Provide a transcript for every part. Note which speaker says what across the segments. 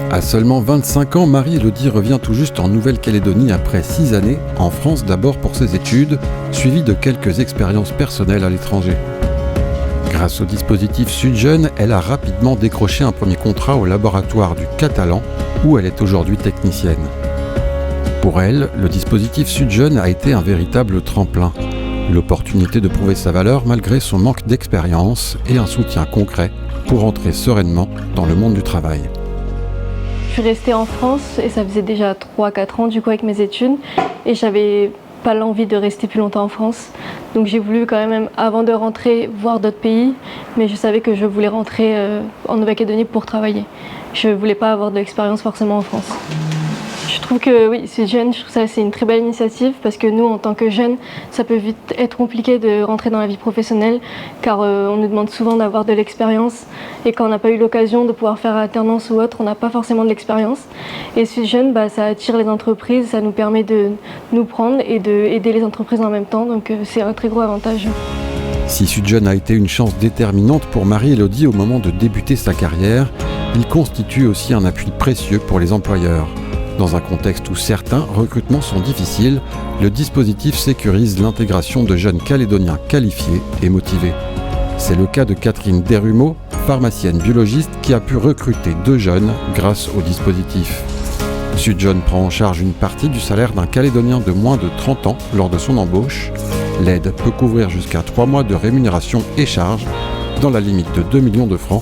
Speaker 1: À seulement 25 ans, Marie-Élodie revient tout juste en Nouvelle-Calédonie après 6 années, en France d'abord pour ses études, suivies de quelques expériences personnelles à l'étranger. Grâce au dispositif Sud-Jeunes, elle a rapidement décroché un premier contrat au laboratoire du Catalan, où elle est aujourd'hui technicienne. Pour elle, le dispositif Sud-Jeunes a été un véritable tremplin. L'opportunité de prouver sa valeur malgré son manque d'expérience et un soutien concret pour entrer sereinement dans le monde du travail.
Speaker 2: Je suis restée en France et ça faisait déjà 3-4 ans du coup avec mes études et j'avais pas l'envie de rester plus longtemps en France. Donc j'ai voulu quand même avant de rentrer voir d'autres pays, mais je savais que je voulais rentrer en Nouvelle-Calédonie pour travailler. Je voulais pas avoir de l'expérience forcément en France. Je trouve que oui, c'est jeune, je trouve ça c'est une très belle initiative parce que nous en tant que jeunes, ça peut vite être compliqué de rentrer dans la vie professionnelle car on nous demande souvent d'avoir de l'expérience et quand on n'a pas eu l'occasion de pouvoir faire alternance ou autre, on n'a pas forcément de l'expérience. Et Sud-Jeunes, ça attire les entreprises, ça nous permet de nous prendre et d'aider les entreprises en même temps, donc c'est un très gros avantage.
Speaker 1: Si Sud-Jeunes a été une chance déterminante pour Marie-Élodie au moment de débuter sa carrière, il constitue aussi un appui précieux pour les employeurs. Dans un contexte où certains recrutements sont difficiles, le dispositif sécurise l'intégration de jeunes calédoniens qualifiés et motivés. C'est le cas de Catherine Desrumeaux, pharmacienne biologiste qui a pu recruter 2 jeunes grâce au dispositif. Sud-Jeunes prend en charge une partie du salaire d'un Calédonien de moins de 30 ans lors de son embauche. L'aide peut couvrir jusqu'à 3 mois de rémunération et charges, dans la limite de 2 millions de francs,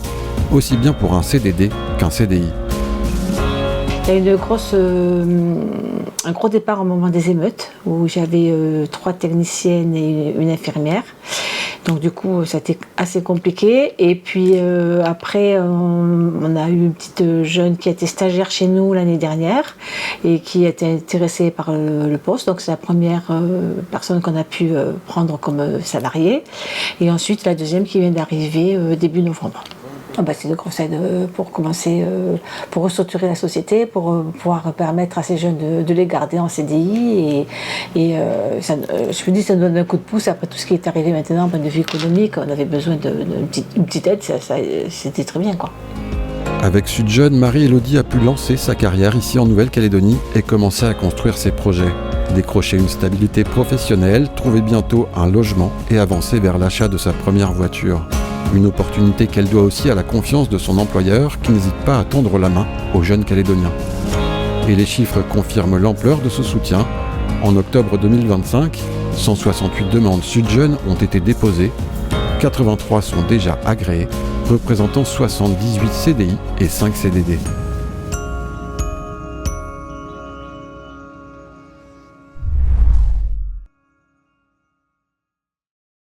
Speaker 1: aussi bien pour un CDD qu'un CDI.
Speaker 3: Il y a eu un gros départ au moment des émeutes où j'avais 3 techniciennes et une infirmière. Donc du coup, ça a été assez compliqué. Et puis après, on a eu une petite jeune qui a été stagiaire chez nous l'année dernière et qui a été intéressée par le poste. Donc c'est la première personne qu'on a pu prendre comme salariée. Et ensuite, la deuxième qui vient d'arriver début novembre. C'est de gros aide pour commencer, pour restructurer la société, pour pouvoir permettre à ces jeunes de les garder en CDI. Et ça, je me dis que ça nous donne un coup de pouce après tout ce qui est arrivé maintenant en point de vue économique. On avait besoin d'une petite aide, c'était très bien, quoi.
Speaker 1: Avec Sud-Jeunes, Marie-Élodie a pu lancer sa carrière ici en Nouvelle-Calédonie et commencer à construire ses projets. Décrocher une stabilité professionnelle, trouver bientôt un logement et avancer vers l'achat de sa première voiture. Une opportunité qu'elle doit aussi à la confiance de son employeur qui n'hésite pas à tendre la main aux jeunes Calédoniens. Et les chiffres confirment l'ampleur de ce soutien. En octobre 2025, 168 demandes Sud-Jeunes ont été déposées, 83 sont déjà agréées, représentant 78 CDI et 5 CDD.